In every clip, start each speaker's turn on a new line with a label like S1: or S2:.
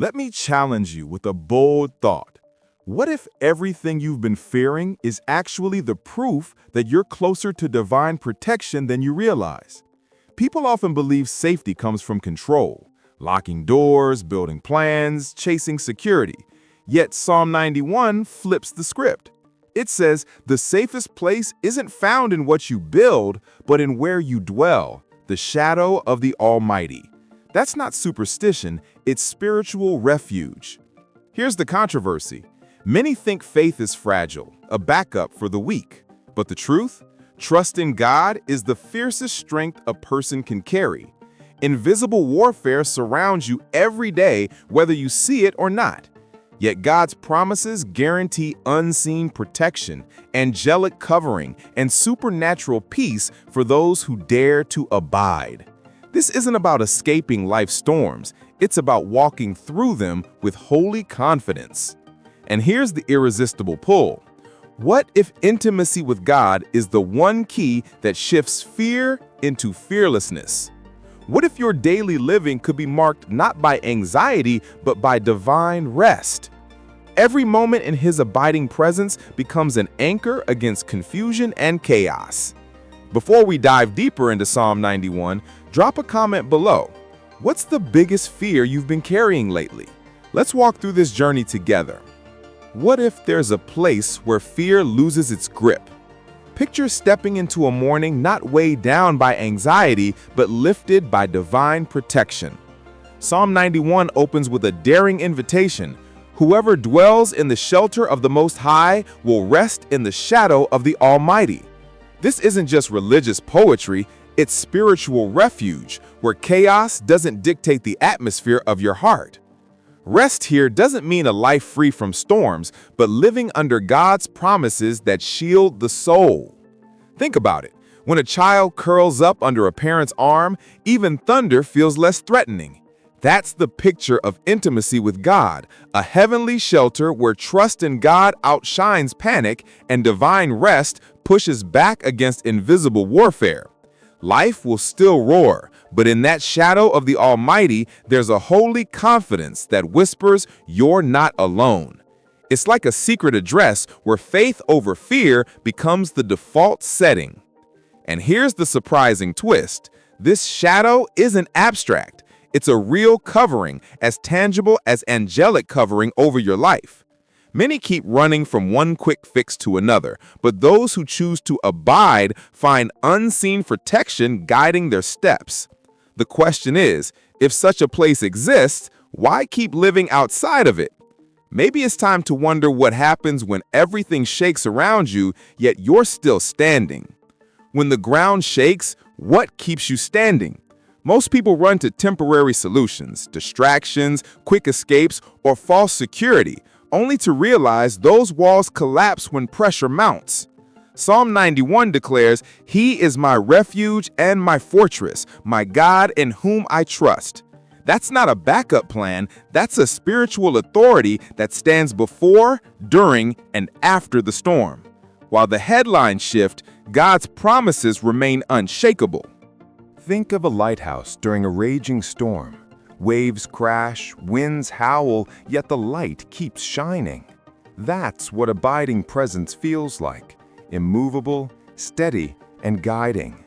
S1: Let me challenge you with a bold thought. What if everything you've been fearing is actually the proof that you're closer to divine protection than you realize? People often believe safety comes from control, locking doors, building plans, chasing security. Yet Psalm 91 flips the script. It says the safest place isn't found in what you build, but in where you dwell, the shadow of the Almighty. That's not superstition, it's spiritual refuge. Here's the controversy. Many think faith is fragile, a backup for the weak. But the truth? Trust in God is the fiercest strength a person can carry. Invisible warfare surrounds you every day, whether you see it or not. Yet God's promises guarantee unseen protection, angelic covering, and supernatural peace for those who dare to abide. This isn't about escaping life's storms, it's about walking through them with holy confidence. And here's the irresistible pull. What if intimacy with God is the one key that shifts fear into fearlessness? What if your daily living could be marked not by anxiety, but by divine rest? Every moment in His abiding presence becomes an anchor against confusion and chaos. Before we dive deeper into Psalm 91, drop a comment below. What's the biggest fear you've been carrying lately? Let's walk through this journey together. What if there's a place where fear loses its grip? Picture stepping into a morning not weighed down by anxiety, but lifted by divine protection. Psalm 91 opens with a daring invitation. Whoever dwells in the shelter of the Most High will rest in the shadow of the Almighty. This isn't just religious poetry, it's spiritual refuge, where chaos doesn't dictate the atmosphere of your heart. Rest here doesn't mean a life free from storms, but living under God's promises that shield the soul. Think about it. When a child curls up under a parent's arm, even thunder feels less threatening. That's the picture of intimacy with God, a heavenly shelter where trust in God outshines panic and divine rest pushes back against invisible warfare. Life will still roar, but in that shadow of the Almighty, there's a holy confidence that whispers, "You're not alone." It's like a secret address where faith over fear becomes the default setting. And here's the surprising twist. This shadow isn't abstract. It's a real covering, as tangible as angelic covering over your life. Many keep running from one quick fix to another, but those who choose to abide find unseen protection guiding their steps. The question is, if such a place exists, why keep living outside of it? Maybe it's time to wonder what happens when everything shakes around you, yet you're still standing. When the ground shakes, what keeps you standing? Most people run to temporary solutions, distractions, quick escapes, or false security, only to realize those walls collapse when pressure mounts. Psalm 91 declares, "He is my refuge and my fortress, my God in whom I trust." That's not a backup plan, that's a spiritual authority that stands before, during, and after the storm. While the headlines shift, God's promises remain unshakable. Think of a lighthouse during a raging storm. Waves crash, winds howl, yet the light keeps shining. That's what abiding presence feels like, immovable, steady, and guiding.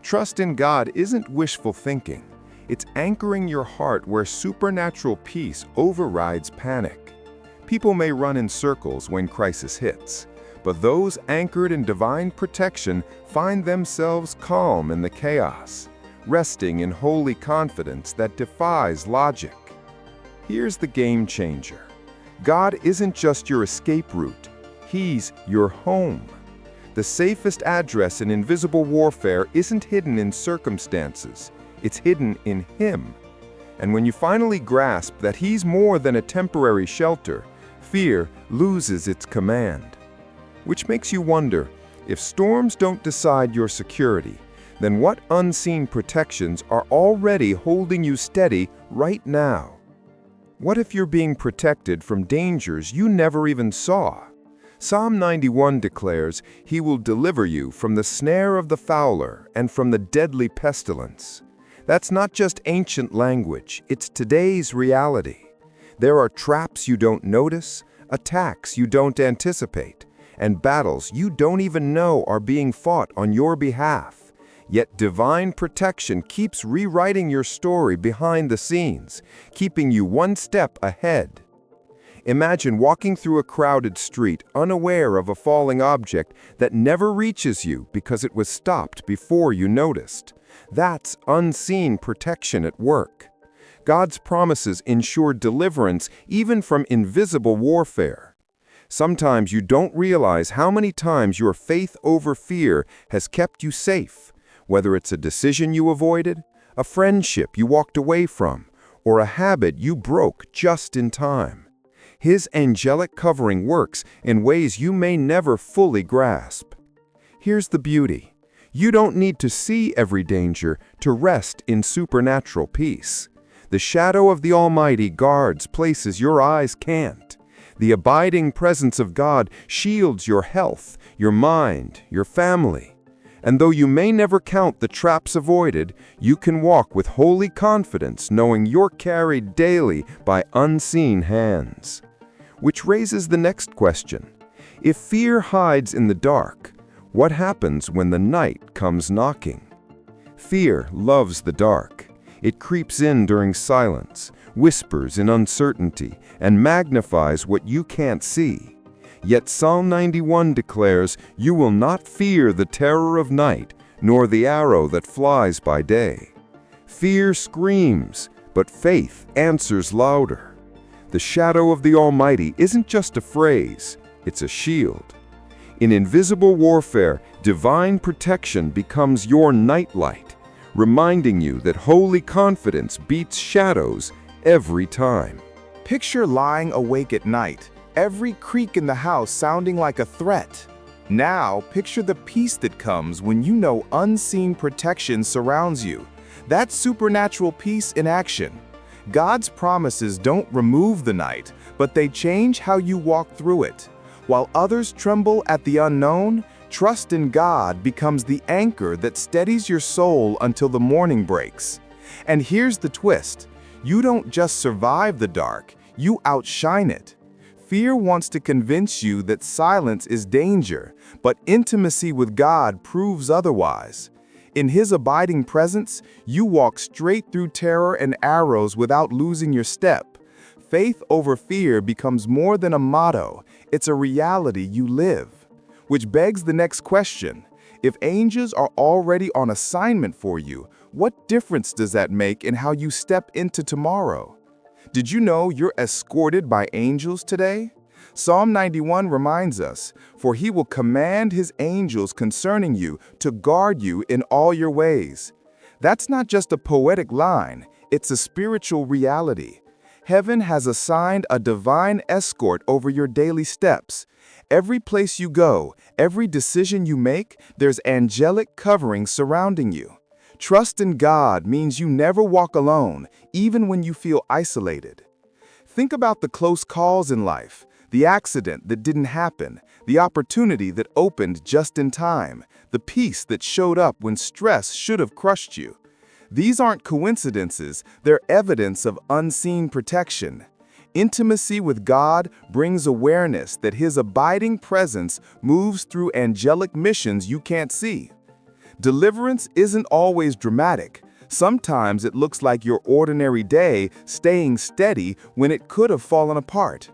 S1: Trust in God isn't wishful thinking. It's anchoring your heart where supernatural peace overrides panic. People may run in circles when crisis hits, but those anchored in divine protection find themselves calm in the chaos, resting in holy confidence that defies logic. Here's the game changer. God isn't just your escape route, He's your home. The safest address in invisible warfare isn't hidden in circumstances, it's hidden in Him. And when you finally grasp that He's more than a temporary shelter, fear loses its command. Which makes you wonder, if storms don't decide your security, then what unseen protections are already holding you steady right now? What if you're being protected from dangers you never even saw? Psalm 91 declares, "He will deliver you from the snare of the fowler and from the deadly pestilence." That's not just ancient language, it's today's reality.
S2: There are traps you don't notice, attacks you don't anticipate, and battles you don't even know are being fought on your behalf. Yet divine protection keeps rewriting your story behind the scenes, keeping you one step ahead. Imagine walking through a crowded street unaware of a falling object that never reaches you because it was stopped before you noticed. That's unseen protection at work. God's promises ensure deliverance even from invisible warfare. Sometimes you don't realize how many times your faith over fear has kept you safe, whether it's a decision you avoided, a friendship you walked away from, or a habit you broke just in time. His angelic covering works in ways you may never fully grasp. Here's the beauty. You don't need to see every danger to rest in supernatural peace. The shadow of the Almighty guards places your eyes can't. The abiding presence of God shields your health, your mind, your family. And though you may never count the traps avoided, you can walk with holy confidence knowing you're carried daily by unseen hands. Which raises the next question. If fear hides in the dark, what happens when the night comes knocking? Fear loves the dark. It creeps in during silence, whispers in uncertainty, and magnifies what you can't see. Yet Psalm 91 declares, "You will not fear the terror of night, nor the arrow that flies by day." Fear screams, but faith answers louder. The shadow of the Almighty isn't just a phrase, it's a shield. In invisible warfare, divine protection becomes your nightlight, reminding you that holy confidence beats shadows every time.
S1: Picture lying awake at night, every creak in the house sounding like a threat. Now, picture the peace that comes when you know unseen protection surrounds you. That's supernatural peace in action. God's promises don't remove the night, but they change how you walk through it. While others tremble at the unknown, trust in God becomes the anchor that steadies your soul until the morning breaks. And here's the twist. You don't just survive the dark, you outshine it. Fear wants to convince you that silence is danger, but intimacy with God proves otherwise. In His abiding presence, you walk straight through terror and arrows without losing your step. Faith over fear becomes more than a motto, it's a reality you live. Which begs the next question. If angels are already on assignment for you, what difference does that make in how you step into tomorrow? Did you know you're escorted by angels today? Psalm 91 reminds us, "For He will command His angels concerning you to guard you in all your ways." That's not just a poetic line, it's a spiritual reality. Heaven has assigned a divine escort over your daily steps. Every place you go, every decision you make, there's angelic covering surrounding you. Trust in God means you never walk alone, even when you feel isolated. Think about the close calls in life. The accident that didn't happen, the opportunity that opened just in time, the peace that showed up when stress should have crushed you. These aren't coincidences, they're evidence of unseen protection. Intimacy with God brings awareness that His abiding presence moves through angelic missions you can't see. Deliverance isn't always dramatic. Sometimes it looks like your ordinary day staying steady when it could have fallen apart.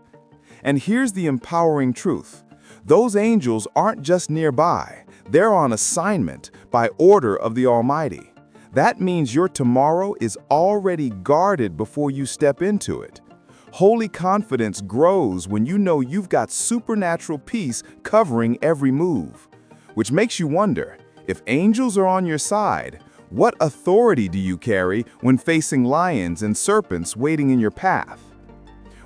S1: And here's the empowering truth. Those angels aren't just nearby. They're on assignment by order of the Almighty. That means your tomorrow is already guarded before you step into it. Holy confidence grows when you know you've got supernatural peace covering every move. Which makes you wonder, if angels are on your side, what authority do you carry when facing lions and serpents waiting in your path?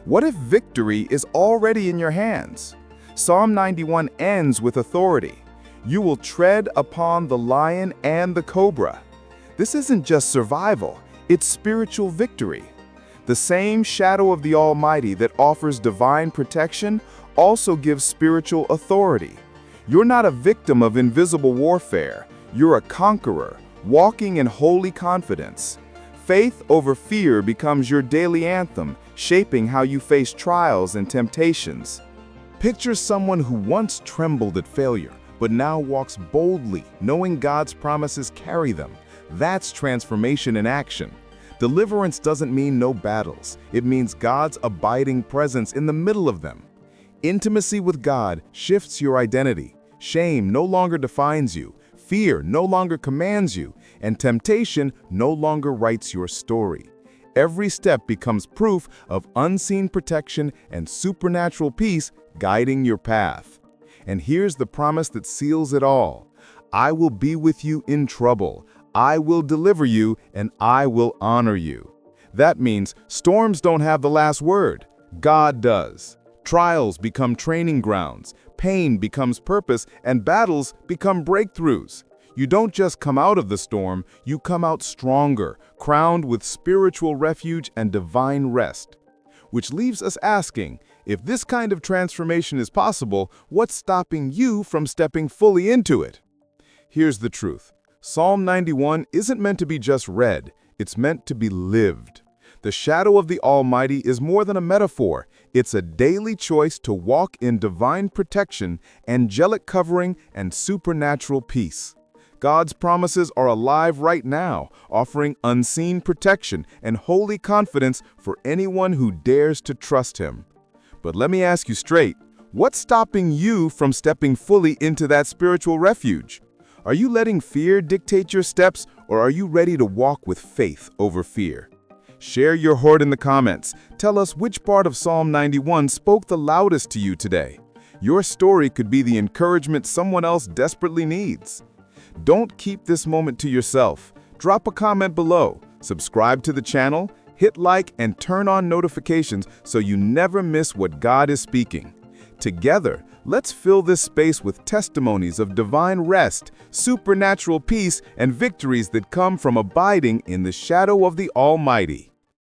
S1: What if victory is already in your hands? Psalm 91 ends with authority. You will tread upon the lion and the cobra. This isn't just survival, it's spiritual victory. The same shadow of the Almighty that offers divine protection also gives spiritual authority. You're not a victim of invisible warfare. You're a conqueror, walking in holy confidence. Faith over fear becomes your daily anthem, shaping how you face trials and temptations. Picture someone who once trembled at failure, but now walks boldly, knowing God's promises carry them. That's transformation in action. Deliverance doesn't mean no battles. It means God's abiding presence in the middle of them. Intimacy with God shifts your identity. Shame no longer defines you. Fear no longer commands you. And temptation no longer writes your story. Every step becomes proof of unseen protection and supernatural peace guiding your path. And here's the promise that seals it all. I will be with you in trouble. I will deliver you, and I will honor you. That means storms don't have the last word. God does. Trials become training grounds, pain becomes purpose, and battles become breakthroughs. You don't just come out of the storm, you come out stronger, crowned with spiritual refuge and divine rest. Which leaves us asking, if this kind of transformation is possible, what's stopping you from stepping fully into it? Here's the truth. Psalm 91 isn't meant to be just read, it's meant to be lived. The shadow of the Almighty is more than a metaphor. It's a daily choice to walk in divine protection, angelic covering, and supernatural peace. God's promises are alive right now, offering unseen protection and holy confidence for anyone who dares to trust Him. But let me ask you straight, what's stopping you from stepping fully into that spiritual refuge? Are you letting fear dictate your steps, or are you ready to walk with faith over fear? Share your heart in the comments. Tell us which part of Psalm 91 spoke the loudest to you today. Your story could be the encouragement someone else desperately needs. Don't keep this moment to yourself. Drop a comment below, subscribe to the channel, hit like, and turn on notifications so you never miss what God is speaking. Together, let's fill this space with testimonies of divine rest, supernatural peace, and victories that come from abiding in the shadow of the Almighty.